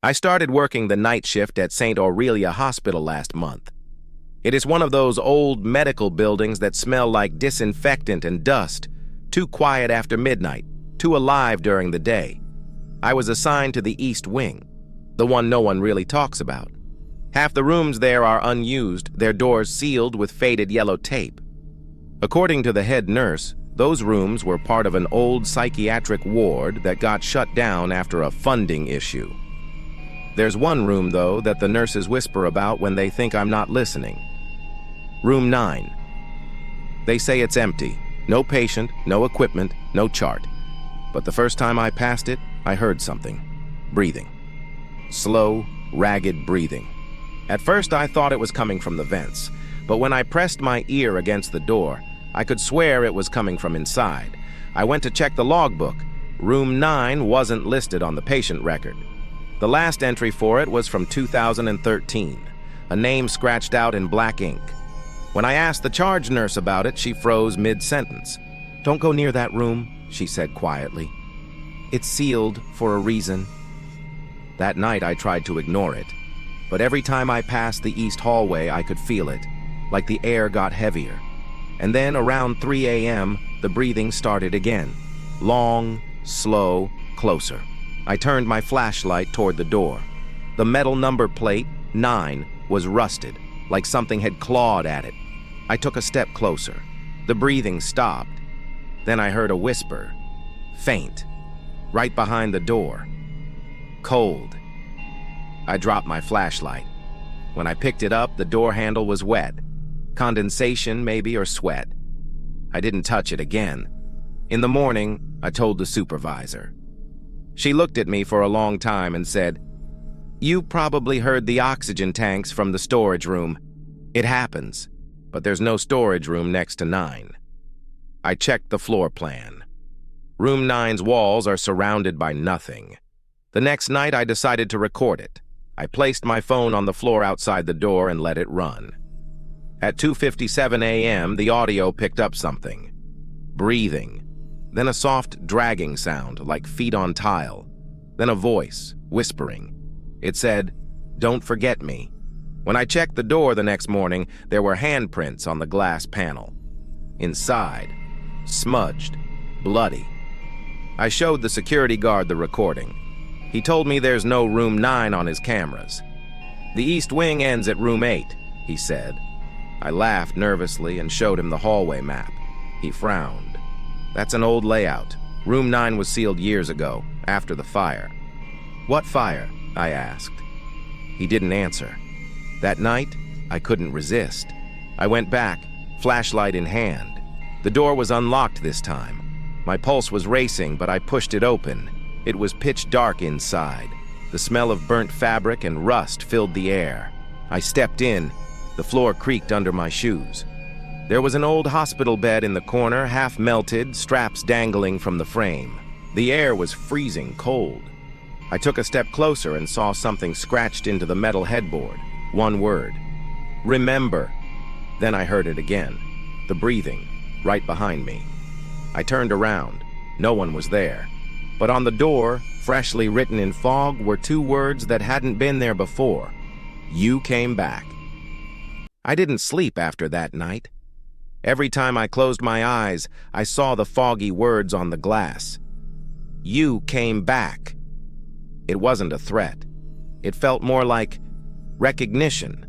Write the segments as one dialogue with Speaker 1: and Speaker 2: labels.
Speaker 1: I started working the night shift at St. Aurelia Hospital last month. It is one of those old medical buildings that smell like disinfectant and dust, too quiet after midnight, too alive during the day. I was assigned to the East Wing, the one no one really talks about. Half the rooms there are unused, their doors sealed with faded yellow tape. According to the head nurse, those rooms were part of an old psychiatric ward that got shut down after a funding issue. There's one room, though, that the nurses whisper about when they think I'm not listening. Room 9. They say it's empty. No patient, no equipment, no chart. But the first time I passed it, I heard something. Breathing. Slow, ragged breathing. At first I thought it was coming from the vents, but when I pressed my ear against the door, I could swear it was coming from inside. I went to check the logbook. Room 9 wasn't listed on the patient record. The last entry for it was from 2013, a name scratched out in black ink. When I asked the charge nurse about it, she froze mid-sentence. "Don't go near that room," she said quietly. "It's sealed for a reason." That night I tried to ignore it, but every time I passed the east hallway I could feel it, like the air got heavier. And then around 3 a.m., the breathing started again. Long, slow, closer. I turned my flashlight toward the door. The metal number plate, 9, was rusted, like something had clawed at it. I took a step closer. The breathing stopped. Then I heard a whisper, faint, right behind the door. Cold. I dropped my flashlight. When I picked it up, the door handle was wet. Condensation, maybe, or sweat. I didn't touch it again. In the morning, I told the supervisor. She looked at me for a long time and said, "You probably heard the oxygen tanks from the storage room. It happens, but there's no storage room next to 9. I checked the floor plan. Room 9's walls are surrounded by nothing. The next night, I decided to record it. I placed my phone on the floor outside the door and let it run. At 2:57 a.m., the audio picked up something. Breathing. Then a soft dragging sound, like feet on tile. Then a voice, whispering. It said, "Don't forget me." When I checked the door the next morning, there were handprints on the glass panel. Inside, smudged, bloody. I showed the security guard the recording. He told me there's no room 9 on his cameras. "The East Wing ends at room 8, he said. I laughed nervously and showed him the hallway map. He frowned. "That's an old layout. Room 9 was sealed years ago, after the fire." "What fire?" I asked. He didn't answer. That night, I couldn't resist. I went back, flashlight in hand. The door was unlocked this time. My pulse was racing, but I pushed it open. It was pitch dark inside. The smell of burnt fabric and rust filled the air. I stepped in. The floor creaked under my shoes. There was an old hospital bed in the corner, half melted, straps dangling from the frame. The air was freezing cold. I took a step closer and saw something scratched into the metal headboard. One word. "Remember." Then I heard it again. The breathing, right behind me. I turned around. No one was there. But on the door, freshly written in fog, were 2 words that hadn't been there before. "You came back." I didn't sleep after that night. Every time I closed my eyes, I saw the foggy words on the glass. "You came back." It wasn't a threat. It felt more like recognition,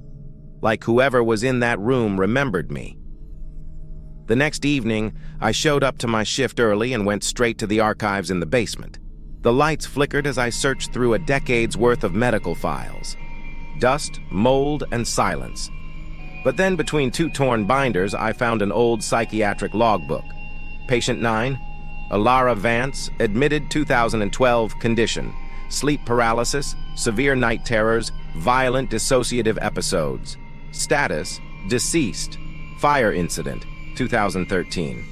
Speaker 1: like whoever was in that room remembered me. The next evening, I showed up to my shift early and went straight to the archives in the basement. The lights flickered as I searched through a decade's worth of medical files. Dust, mold, and silence. But then between 2 torn binders, I found an old psychiatric logbook. Patient 9, Alara Vance, admitted 2012, condition, sleep paralysis, severe night terrors, violent dissociative episodes. Status, deceased, fire incident, 2013.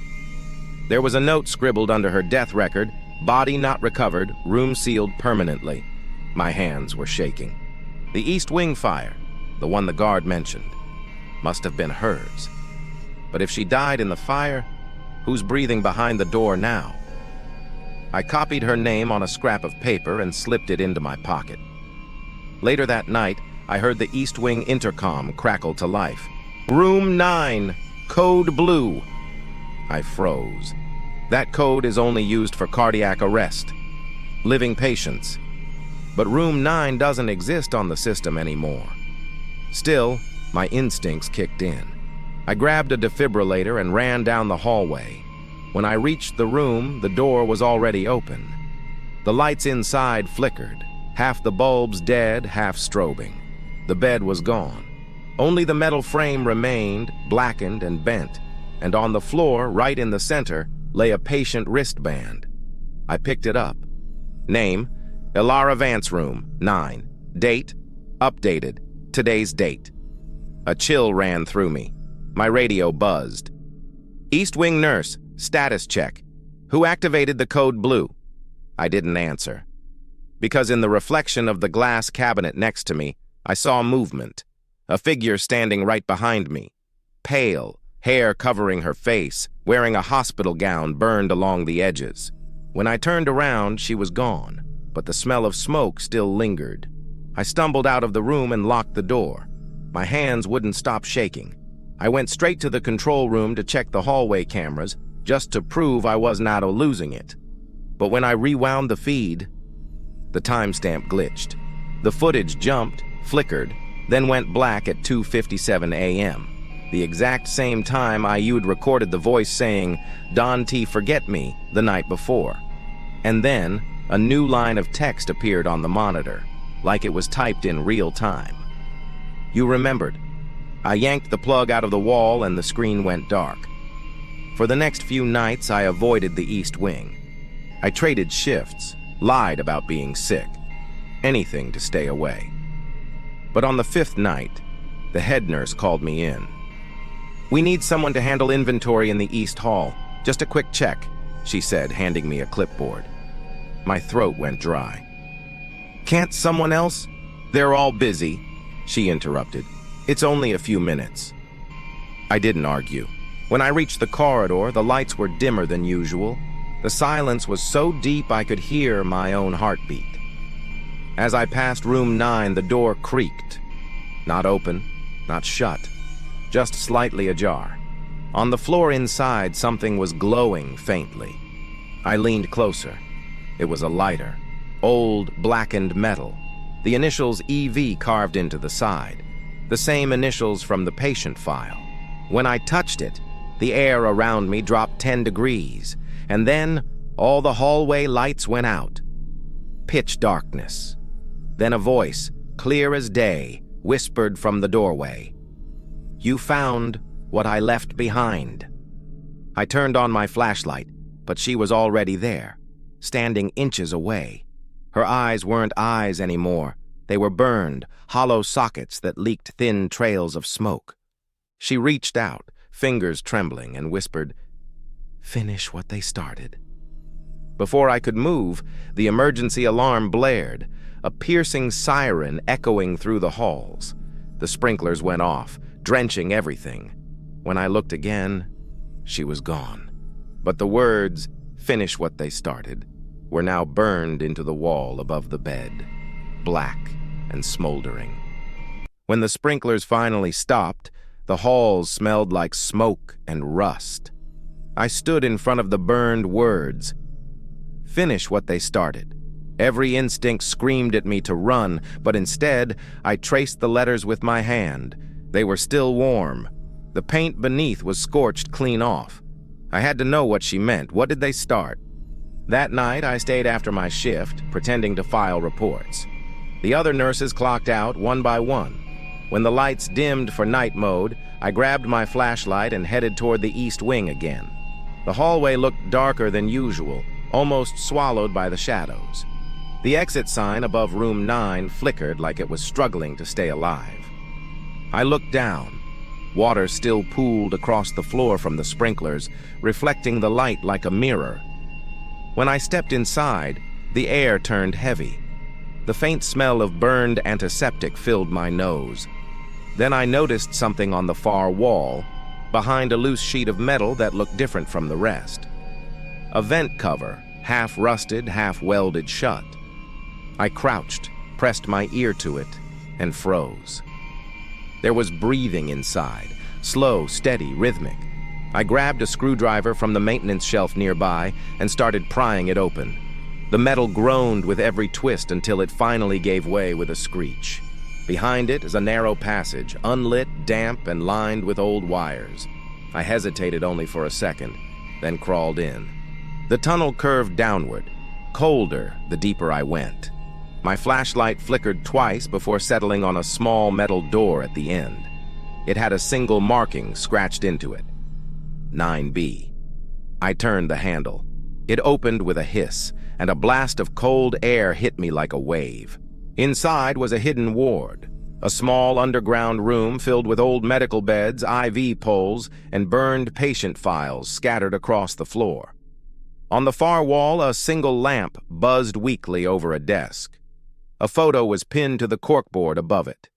Speaker 1: There was a note scribbled under her death record, body not recovered, room sealed permanently. My hands were shaking. The East Wing fire, the one the guard mentioned, must have been hers. But if she died in the fire, who's breathing behind the door now? I copied her name on a scrap of paper and slipped it into my pocket. Later that night, I heard the East Wing intercom crackle to life. "Room 9, code blue." I froze. That code is only used for cardiac arrest, living patients. But room 9 doesn't exist on the system anymore. Still, my instincts kicked in. I grabbed a defibrillator and ran down the hallway. When I reached the room, the door was already open. The lights inside flickered, half the bulbs dead, half strobing. The bed was gone. Only the metal frame remained, blackened and bent, and on the floor, right in the center, lay a patient wristband. I picked it up. Name, Ilara Vance Room, 9. Date, updated, today's date. A chill ran through me. My radio buzzed. "East Wing nurse, status check. Who activated the code blue?" I didn't answer, because in the reflection of the glass cabinet next to me, I saw movement. A figure standing right behind me. Pale, hair covering her face, wearing a hospital gown burned along the edges. When I turned around, she was gone, but the smell of smoke still lingered. I stumbled out of the room and locked the door. My hands wouldn't stop shaking. I went straight to the control room to check the hallway cameras, just to prove I was not losing it. But when I rewound the feed, the timestamp glitched. The footage jumped, flickered, then went black at 2:57 a.m., the exact same time IU'd recorded the voice saying, "Don T. Forget Me," the night before. And then, a new line of text appeared on the monitor, like it was typed in real time. "You remembered." I yanked the plug out of the wall and the screen went dark. For the next few nights, I avoided the East Wing. I traded shifts, lied about being sick, anything to stay away. But on the 5th night, the head nurse called me in. "We need someone to handle inventory in the East Hall. Just a quick check," she said, handing me a clipboard. My throat went dry. "Can't someone else?" "They're all busy," she interrupted. "It's only a few minutes." I didn't argue. When I reached the corridor, the lights were dimmer than usual. The silence was so deep I could hear my own heartbeat. As I passed room 9, the door creaked. Not open, not shut, just slightly ajar. On the floor inside, something was glowing faintly. I leaned closer. It was a lighter, old, blackened metal, the initials EV carved into the side, the same initials from the patient file. When I touched it, the air around me dropped 10 degrees, and then all the hallway lights went out. Pitch darkness. Then a voice, clear as day, whispered from the doorway. "You found what I left behind." I turned on my flashlight, but she was already there, standing inches away. Her eyes weren't eyes anymore. They were burned, hollow sockets that leaked thin trails of smoke. She reached out, fingers trembling, and whispered, "Finish what they started." Before I could move, the emergency alarm blared, a piercing siren echoing through the halls. The sprinklers went off, drenching everything. When I looked again, she was gone. But the words, "Finish what they started," were now burned into the wall above the bed, black and smoldering. When the sprinklers finally stopped, the halls smelled like smoke and rust. I stood in front of the burned words, "Finish what they started." Every instinct screamed at me to run, but instead, I traced the letters with my hand. They were still warm. The paint beneath was scorched clean off. I had to know what she meant. What did they start? That night, I stayed after my shift, pretending to file reports. The other nurses clocked out one by one. When the lights dimmed for night mode, I grabbed my flashlight and headed toward the East Wing again. The hallway looked darker than usual, almost swallowed by the shadows. The exit sign above room 9 flickered like it was struggling to stay alive. I looked down. Water still pooled across the floor from the sprinklers, reflecting the light like a mirror. When I stepped inside, the air turned heavy. The faint smell of burned antiseptic filled my nose. Then I noticed something on the far wall, behind a loose sheet of metal that looked different from the rest. A vent cover, half rusted, half welded shut. I crouched, pressed my ear to it, and froze. There was breathing inside, slow, steady, rhythmic. I grabbed a screwdriver from the maintenance shelf nearby and started prying it open. The metal groaned with every twist until it finally gave way with a screech. Behind it is a narrow passage, unlit, damp, and lined with old wires. I hesitated only for a second, then crawled in. The tunnel curved downward, colder the deeper I went. My flashlight flickered twice before settling on a small metal door at the end. It had a single marking scratched into it. 9B. I turned the handle. It opened with a hiss, and a blast of cold air hit me like a wave. Inside was a hidden ward, a small underground room filled with old medical beds, IV poles, and burned patient files scattered across the floor. On the far wall, a single lamp buzzed weakly over a desk. A photo was pinned to the corkboard above it.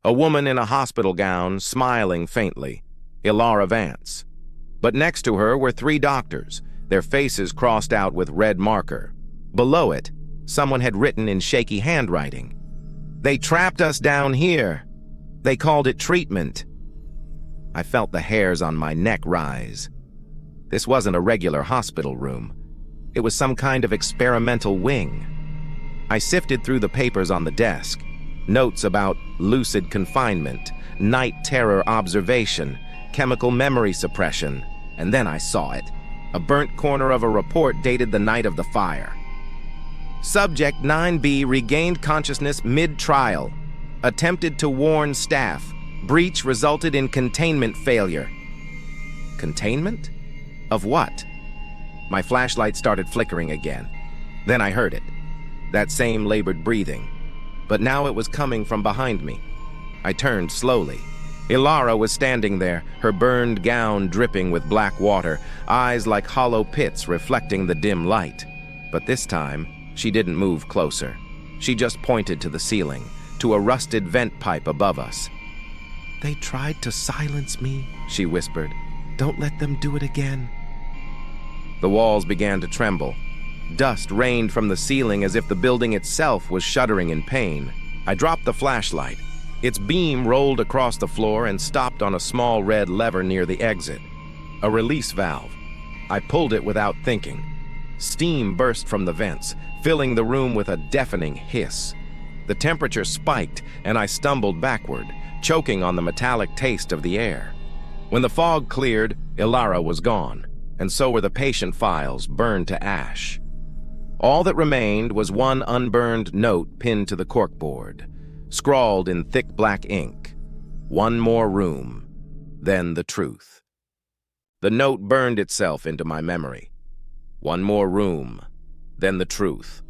Speaker 1: A woman in a hospital gown, smiling faintly, Ilara Vance. But next to her were 3 doctors, their faces crossed out with red marker. Below it, someone had written in shaky handwriting, "They trapped us down here. They called it treatment." I felt the hairs on my neck rise. This wasn't a regular hospital room. It was some kind of experimental wing. I sifted through the papers on the desk, notes about lucid confinement, night terror observation, chemical memory suppression, and then I saw it. A burnt corner of a report dated the night of the fire. Subject 9B regained consciousness mid-trial. Attempted to warn staff. Breach resulted in containment failure. Containment? Of what? My flashlight started flickering again. Then I heard it. That same labored breathing. But now it was coming from behind me. I turned slowly. Ilara was standing there, her burned gown dripping with black water, eyes like hollow pits reflecting the dim light. But this time, she didn't move closer. She just pointed to the ceiling, to a rusted vent pipe above us. "They tried to silence me," she whispered. "Don't let them do it again." The walls began to tremble. Dust rained from the ceiling as if the building itself was shuddering in pain. I dropped the flashlight. Its beam rolled across the floor and stopped on a small red lever near the exit. A release valve. I pulled it without thinking. Steam burst from the vents, filling the room with a deafening hiss. The temperature spiked, and I stumbled backward, choking on the metallic taste of the air. When the fog cleared, Ilara was gone, and so were the patient files burned to ash. All that remained was one unburned note pinned to the corkboard, scrawled in thick black ink. "One more room, then the truth." The note burned itself into my memory. One more room, then the truth.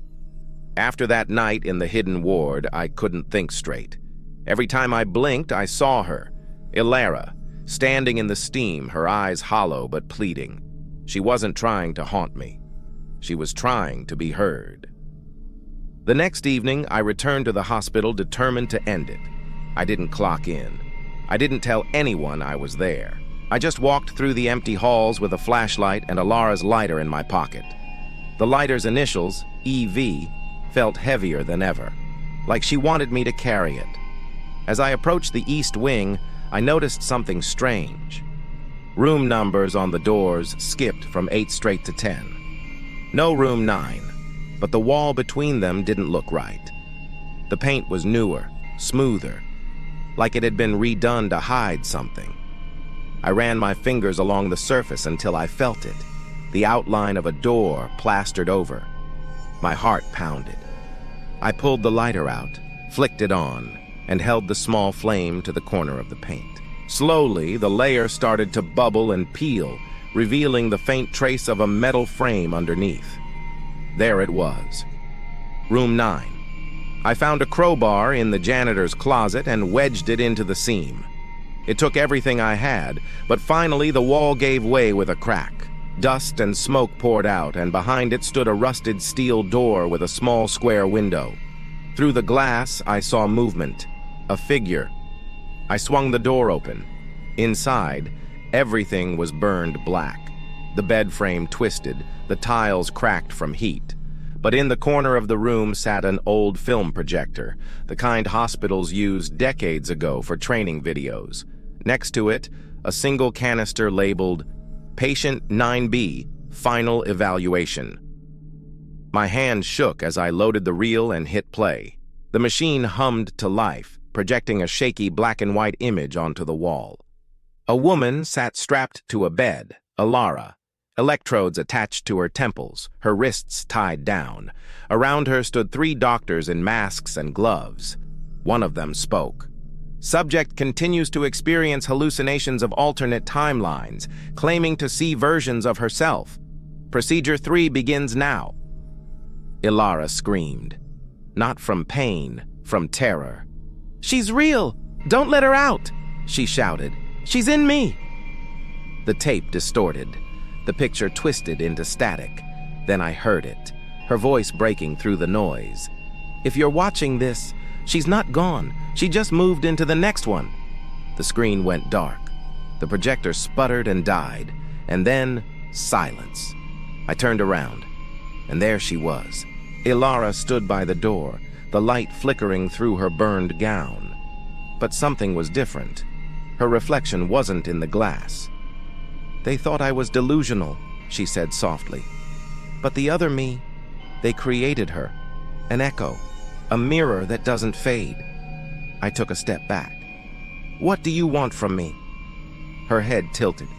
Speaker 1: After that night in the hidden ward, I couldn't think straight. Every time I blinked, I saw her, Ilara, standing in the steam, her eyes hollow but pleading. She wasn't trying to haunt me. She was trying to be heard. The next evening, I returned to the hospital determined to end it. I didn't clock in. I didn't tell anyone I was there. I just walked through the empty halls with a flashlight and Ilara's lighter in my pocket. The lighter's initials, EV, felt heavier than ever, like she wanted me to carry it. As I approached the east wing, I noticed something strange. Room numbers on the doors skipped from 8 straight to 10. No room 9, but the wall between them didn't look right. The paint was newer, smoother, like it had been redone to hide something. I ran my fingers along the surface until I felt it, the outline of a door plastered over. My heart pounded. I pulled the lighter out, flicked it on, and held the small flame to the corner of the paint. Slowly, the layer started to bubble and peel, revealing the faint trace of a metal frame underneath. There it was. Room 9. I found a crowbar in the janitor's closet and wedged it into the seam. It took everything I had, but finally the wall gave way with a crack. Dust and smoke poured out, and behind it stood a rusted steel door with a small square window. Through the glass, I saw movement, a figure. I swung the door open. Inside, everything was burned black. The bed frame twisted, the tiles cracked from heat. but in the corner of the room sat an old film projector, the kind hospitals used decades ago for training videos. Next to it, a single canister labeled Patient 9B, Final Evaluation. My hand shook as I loaded the reel and hit play. The machine hummed to life, projecting a shaky black and white image onto the wall. A woman sat strapped to a bed, Alara, electrodes attached to her temples, her wrists tied down. Around her stood 3 doctors in masks and gloves. One of them spoke. Subject continues to experience hallucinations of alternate timelines, claiming to see versions of herself. Procedure 3 begins now. Ilara screamed. Not from pain, from terror. "She's real! Don't let her out!" she shouted. "She's in me!" The tape distorted. The picture twisted into static. Then I heard it, her voice breaking through the noise. "If you're watching this, she's not gone. She just moved into the next one." The screen went dark. The projector sputtered and died, and then silence. I turned around, and there she was. Ilara stood by the door, the light flickering through her burned gown. But something was different. Her reflection wasn't in the glass. "They thought I was delusional," she said softly. "But the other me, they created her. An echo, a mirror that doesn't fade." I took a step back. "What do you want from me?" Her head tilted.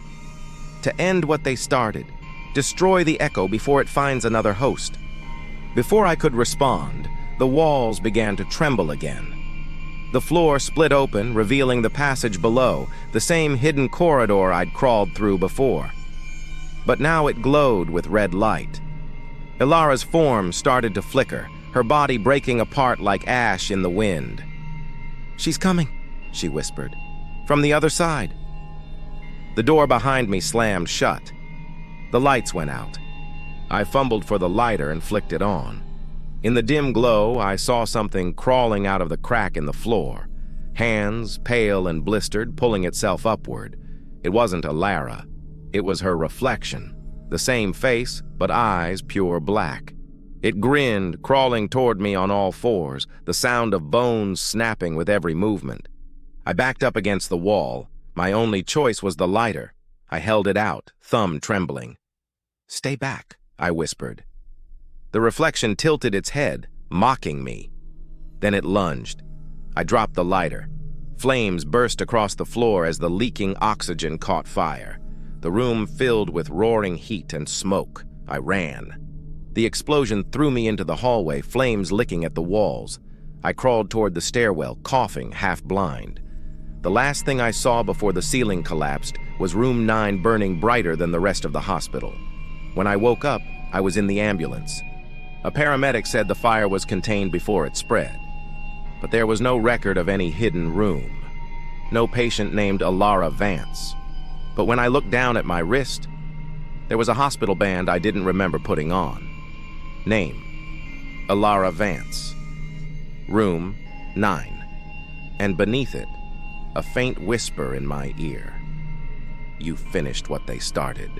Speaker 1: "To end what they started. Destroy the echo before it finds another host." Before I could respond, the walls began to tremble again. The floor split open, revealing the passage below, the same hidden corridor I'd crawled through before. But now it glowed with red light. Ilara's form started to flicker, her body breaking apart like ash in the wind. "She's coming," she whispered. "From the other side." The door behind me slammed shut. The lights went out. I fumbled for the lighter and flicked it on. In the dim glow, I saw something crawling out of the crack in the floor. Hands, pale and blistered, pulling itself upward. It wasn't Ilara. It was her reflection. The same face, but eyes pure black. It grinned, crawling toward me on all fours, the sound of bones snapping with every movement. I backed up against the wall. My only choice was the lighter. I held it out, thumb trembling. "Stay back," I whispered. The reflection tilted its head, mocking me. Then it lunged. I dropped the lighter. Flames burst across the floor as the leaking oxygen caught fire. The room filled with roaring heat and smoke. I ran. The explosion threw me into the hallway, flames licking at the walls. I crawled toward the stairwell, coughing, half blind. The last thing I saw before the ceiling collapsed was room 9 burning brighter than the rest of the hospital. When I woke up, I was in the ambulance. A paramedic said the fire was contained before it spread. But there was no record of any hidden room. No patient named Ilara Vance. But when I looked down at my wrist, there was a hospital band I didn't remember putting on. Name: Ilara Vance. Room 9. And beneath it, a faint whisper in my ear. "You finished what they started."